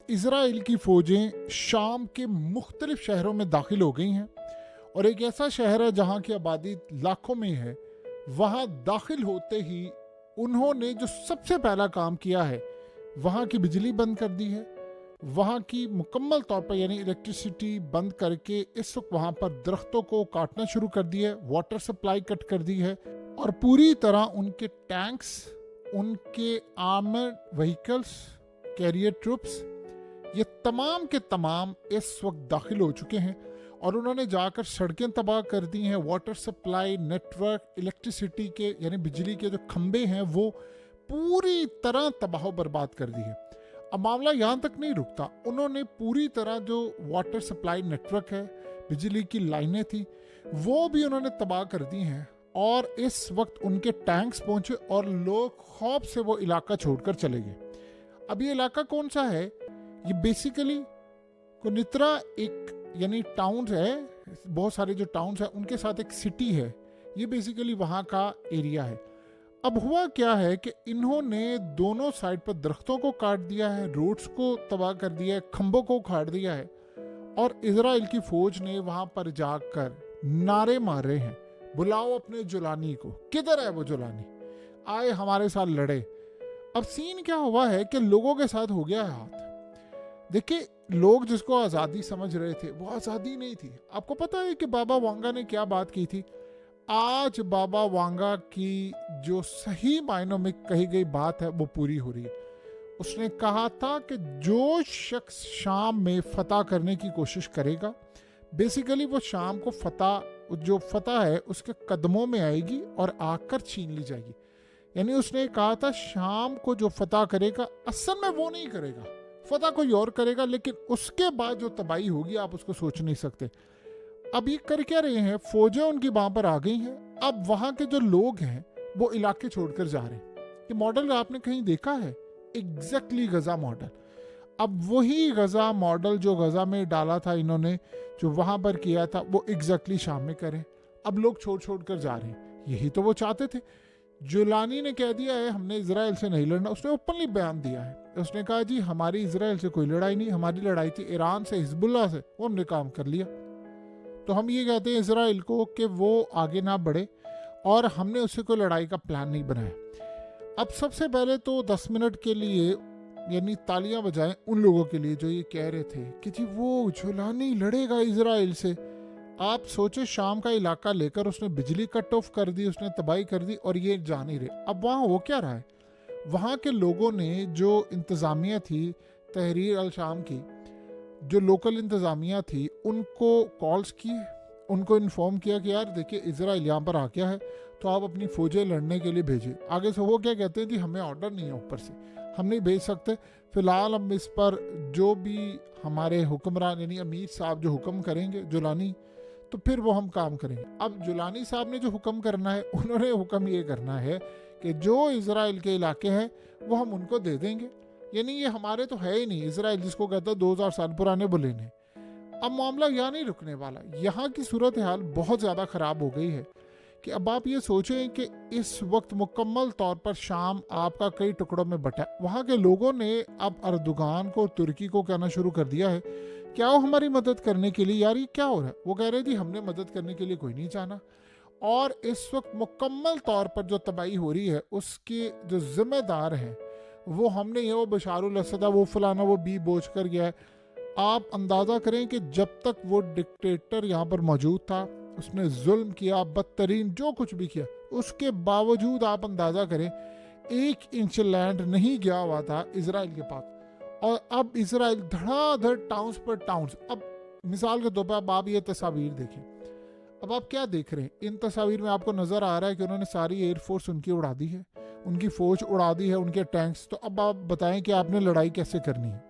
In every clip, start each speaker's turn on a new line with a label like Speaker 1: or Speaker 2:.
Speaker 1: اسرائیل کی فوجیں شام کے مختلف شہروں میں داخل ہو گئی ہیں اور ایک ایسا شہر ہے جہاں کی آبادی لاکھوں میں ہے. وہاں داخل ہوتے ہی انہوں نے جو سب سے پہلا کام کیا ہے وہاں کی بجلی بند کر دی ہے. وہاں کی مکمل طور پر یعنی الیکٹریسٹی بند کر کے اس وقت وہاں پر درختوں کو کاٹنا شروع کر دی ہے, واٹر سپلائی کٹ کر دی ہے اور پوری طرح ان کے ٹینکس, ان کے آرمرڈ وہیکلز, کیریئر ٹروپس, یہ تمام کے تمام اس وقت داخل ہو چکے ہیں اور انہوں نے جا کر سڑکیں تباہ کر دی ہیں. Water supply, network, electricity کے یعنی بجلی کے جو کھمبے ہیں وہ پوری طرح تباہ و برباد کر دی ہے. اب معاملہ یہاں تک نہیں رکتا, انہوں نے پوری طرح جو واٹر سپلائی نیٹ ورک ہے, بجلی کی لائنیں تھی, وہ بھی انہوں نے تباہ کر دی ہیں اور اس وقت ان کے ٹینکس پہنچے اور لوگ خوف سے وہ علاقہ چھوڑ کر چلے گئے. اب یہ علاقہ کون سا ہے؟ یہ بیسیکلی کنترا ایک یعنی ٹاؤنز ہے, بہت سارے جو ٹاؤنز ہیں ان کے ساتھ ایک سٹی ہے, یہ بیسیکلی وہاں کا ایریا ہے. اب ہوا کیا ہے کہ انہوں نے دونوں سائڈ پر درختوں کو کاٹ دیا ہے, روڈز کو تباہ کر دیا ہے, کھمبوں کو اکھاڑ دیا ہے اور اسرائیل کی فوج نے وہاں پر جا کر نعرے مار رہے ہیں, بلاؤ اپنے جولانی کو, کدھر ہے وہ جولانی, آئے ہمارے ساتھ لڑے. اب سین کیا ہوا ہے کہ لوگوں کے ساتھ ہو گیا ہے ہاتھ. دیکھیں, لوگ جس کو آزادی سمجھ رہے تھے وہ آزادی نہیں تھی. آپ کو پتا ہے کہ بابا وانگا نے کیا بات کی تھی؟ آج بابا وانگا کی جو صحیح معنوں میں کہی گئی بات ہے وہ پوری ہو رہی ہے. اس نے کہا تھا کہ جو شخص شام میں فتح کرنے کی کوشش کرے گا, بیسیکلی وہ شام کو جو فتح ہے اس کے قدموں میں آئے گی اور آ کر چھین لی جائے گی. یعنی اس نے کہا تھا شام کو جو فتح کرے گا اصل میں وہ نہیں کرے گا, فتح کوئی اور کرے گا, لیکن اس کے بعد جو تباہی ہوگی آپ اس کو سوچ نہیں سکتے. اب یہ کر کیا رہے ہیں, فوجیں ان کی وہاں پر آ گئی ہیں. اب وہاں کے جو لوگ ہیں وہ علاقے چھوڑ کر جا رہے ہیں. یہ ماڈل آپ نے کہیں دیکھا ہے؟ Exactly Gaza model. اب وہی غزہ ماڈل جو غزہ میں ڈالا تھا انہوں نے, جو وہاں پر کیا تھا, وہ ایگزیکٹلی شام میں کریں. اب لوگ چھوڑ کر جا رہے ہیں. یہی تو وہ چاہتے تھے. جولانی نے کہہ دیا ہے ہم نے اسرائیل سے نہیں لڑنا. اس نے اوپنلی بیان دیا ہے, اس نے کہا جی ہماری اسرائیل سے کوئی لڑائی نہیں, ہماری لڑائی تھی ایران سے, حزب اللہ سے, وہ ہم نے کام کر لیا. تو ہم یہ کہتے ہیں اسرائیل کو کہ وہ آگے نہ بڑھے اور ہم نے اس سے کوئی لڑائی کا پلان نہیں بنایا. اب سب سے پہلے تو 10 منٹ کے لیے یعنی تالیاں بجائیں ان لوگوں کے لیے جو یہ کہہ رہے تھے کہ جی وہ جولانی لڑے گا اسرائیل سے. آپ سوچے شام کا علاقہ لے کر اس نے بجلی کٹ آف کر دی, اس نے تباہی کر دی اور یہ جا نہیں رہے. اب وہاں ہو کیا رہا ہے, وہاں کے لوگوں نے جو انتظامیہ تھی تحریر الشام کی, جو لوکل انتظامیہ تھی, ان کو کالز کیے, ان کو انفارم کیا کہ یار دیکھیں اسرائیل یہاں پر آ گیا ہے تو آپ اپنی فوجیں لڑنے کے لیے بھیجیں. آگے سے وہ کیا کہتے ہیں جی ہمیں آرڈر نہیں ہے اوپر سے, ہم نہیں بھیج سکتے, فی الحال ہم اس پر جو بھی ہمارے حکمران یعنی امیر صاحب جو حکم کریں گے جولانی, تو پھر وہ ہم کام کریں گے. اب جولانی صاحب نے جو حکم کرنا ہے, انہوں نے حکم یہ کرنا ہے کہ جو اسرائیل کے علاقے ہیں وہ ہم ان کو دے دیں گے. یعنی یہ ہمارے تو ہے ہی نہیں, اسرائیل جس کو کہتا ہے 2000 سال پرانے بلین ہیں. اب معاملہ یہاں نہیں رکنے والا, یہاں کی صورتحال بہت زیادہ خراب ہو گئی ہے کہ اب آپ یہ سوچیں کہ اس وقت مکمل طور پر شام آپ کا کئی ٹکڑوں میں بٹا ہے. وہاں کے لوگوں نے اب اردوغان کو, ترکی کو کہنا شروع کر دیا ہے کیا وہ ہماری مدد کرنے کے لیے, یار یہ کیا ہو رہا ہے. وہ کہہ رہے تھے ہم نے مدد کرنے کے لیے کوئی نہیں جانا. اور اس وقت مکمل طور پر جو تباہی ہو رہی ہے اس کے جو ذمہ دار ہیں وہ ہم نے, یہ وہ بشار الاسد, وہ فلانا, وہ بی بوجھ کر گیا ہے. آپ اندازہ کریں کہ جب تک وہ ڈکٹیٹر یہاں پر موجود تھا, اس نے ظلم کیا, بدترین جو کچھ بھی کیا, اس کے باوجود آپ اندازہ کریں 1 انچ لینڈ نہیں گیا ہوا تھا اسرائیل کے پاس. اور اب اسرائیل دھڑا دھڑ ٹاؤنز پر ٹاؤنز. اب مثال کے طور پر آپ یہ تصاویر دیکھیں. اب آپ کیا دیکھ رہے ہیں, ان تصاویر میں آپ کو نظر آ رہا ہے کہ انہوں نے ساری ایئر فورس ان کی اڑا دی ہے, ان کی فوج اڑا دی ہے, ان کے ٹینکس. تو اب آپ بتائیں کہ آپ نے لڑائی کیسے کرنی ہے.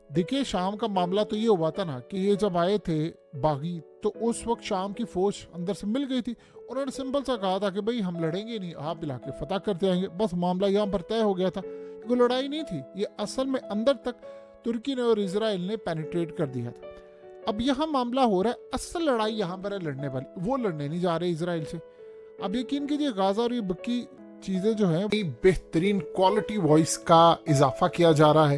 Speaker 1: دیکھیے شام کا معاملہ تو یہ ہوا تھا نا کہ یہ جب آئے تھے باغی تو اس وقت شام کی فوج اندر سے مل گئی تھی. انہوں نے سمپل سا کہا تھا کہ بھئی ہم لڑیں گے نہیں, آپ علاقے فتح کرتے آئیں گے. بس معاملہ یہاں پر طے ہو گیا تھا. کوئی لڑائی نہیں تھی, یہ اصل میں اندر تک ترکی نے اور اسرائیل نے پینیٹریٹ کر دیا تھا. اب یہاں معاملہ ہو رہا ہے, اصل لڑائی یہاں پر ہے لڑنے والی, وہ لڑنے نہیں جا رہے اسرائیل سے. اب یقین کیجیے غازہ اور یہ بکی چیزیں جو ہیں بہترین کوالٹی وائس کا اضافہ کیا جا رہا ہے.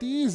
Speaker 1: 30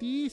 Speaker 1: 30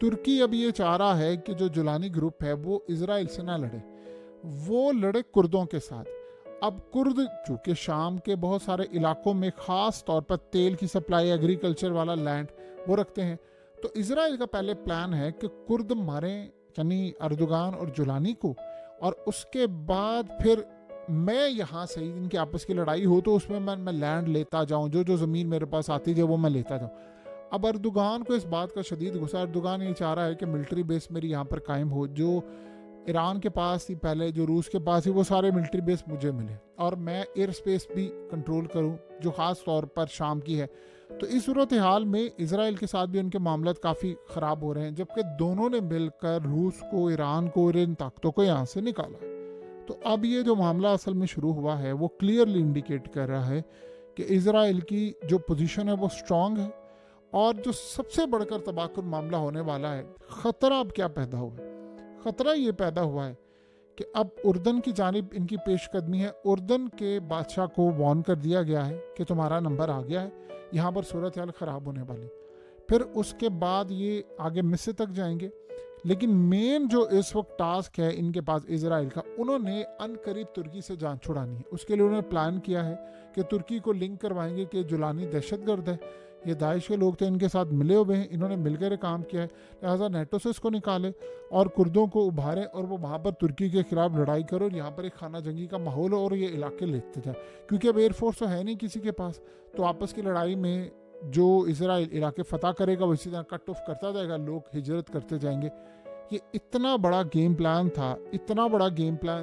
Speaker 1: ترکی اب یہ چاہ رہا ہے کہ جو جولانی گروپ ہے وہ اسرائیل سے نہ لڑے، وہ لڑے کردوں کے ساتھ۔ اب کرد چونکہ شام کے بہت سارے علاقوں میں خاص طور پر تیل کی سپلائی، ایگریکلچر والا لینڈ وہ رکھتے ہیں، تو اسرائیل کا پہلے پلان ہے کہ کرد ماریں یعنی اردوغان اور جولانی کو، اور اس کے بعد پھر میں یہاں سے ان کی آپس کی لڑائی ہو تو اس میں میں لینڈ لیتا جاؤں، جو زمین میرے پاس آتی ہے وہ میں لیتا جاؤں۔ اب اردوغان کو اس بات کا شدید غصہ، اردوغان یہ چاہ رہا ہے کہ ملٹری بیس میری یہاں پر قائم ہو، جو ایران کے پاس تھی پہلے، جو روس کے پاس تھی، وہ سارے ملٹری بیس مجھے ملے، اور میں ایئر سپیس بھی کنٹرول کروں جو خاص طور پر شام کی ہے۔ تو اس صورتحال میں اسرائیل کے ساتھ بھی ان کے معاملات کافی خراب ہو رہے ہیں، جبکہ دونوں نے مل کر روس کو، ایران کو اور ان طاقتوں کو یہاں سے نکالا۔ تو اب یہ جو معاملہ اصل میں شروع ہوا ہے وہ کلیئرلی انڈیکیٹ کر رہا ہے کہ اسرائیل کی جو پوزیشن ہے وہ سٹرونگ ہے، اور جو سب سے بڑھ کر تباہ کن معاملہ ہونے والا ہے، خطرہ اب کیا پیدا ہوا ہے؟ خطرہ یہ پیدا ہوا ہے کہ اب اردن کی جانب ان کی پیش قدمی ہے۔ اردن کے بادشاہ کو وارن کر دیا گیا ہے کہ تمہارا نمبر آ گیا ہے، یہاں پر صورتحال خراب ہونے والی۔ پھر اس کے بعد یہ آگے مصر تک جائیں گے، لیکن مین جو اس وقت ٹاسک ہے ان کے پاس اسرائیل کا، انہوں نے ان قریب ترکی سے جان چھڑانی ہے۔ اس کے لیے انہوں نے پلان کیا ہے کہ ترکی کو لنک کروائیں گے کہ جولانی دہشت گرد ہے، یہ داعش کے لوگ تھے، ان کے ساتھ ملے ہوئے ہیں، انہوں نے مل کر کام کیا ہے، لہٰذا نیٹو سے اس کو نکالے اور کردوں کو ابھارے اور وہ وہاں پر ترکی کے خلاف لڑائی کرو، اور یہاں پر ایک خانہ جنگی کا ماحول ہو اور یہ علاقے لیتے جائے، کیونکہ اب ایئر فورس تو ہے نہیں کسی کے پاس، تو آپس کی لڑائی میں جو اسرائیل علاقے فتح کرے گا وہ اسی طرح کٹ آف کرتا جائے گا، لوگ ہجرت کرتے جائیں گے۔ یہ اتنا بڑا گیم پلان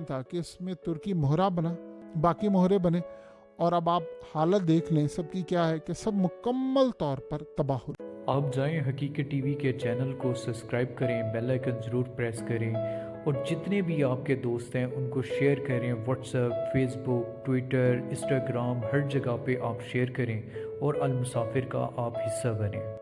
Speaker 1: تھا کہ اس میں ترکی مہرہ بنا، باقی مہرے بنے، اور اب آپ حالت دیکھ لیں سب کی کیا ہے کہ سب مکمل طور پر تباہ ہو۔
Speaker 2: آپ جائیں حقیقت ٹی وی کے چینل کو سبسکرائب کریں، بیل آئیکن ضرور پریس کریں، اور جتنے بھی آپ کے دوست ہیں ان کو شیئر کریں، واٹس ایپ، فیس بک، ٹویٹر، انسٹاگرام، ہر جگہ پہ آپ شیئر کریں، اور المسافر کا آپ حصہ بنیں۔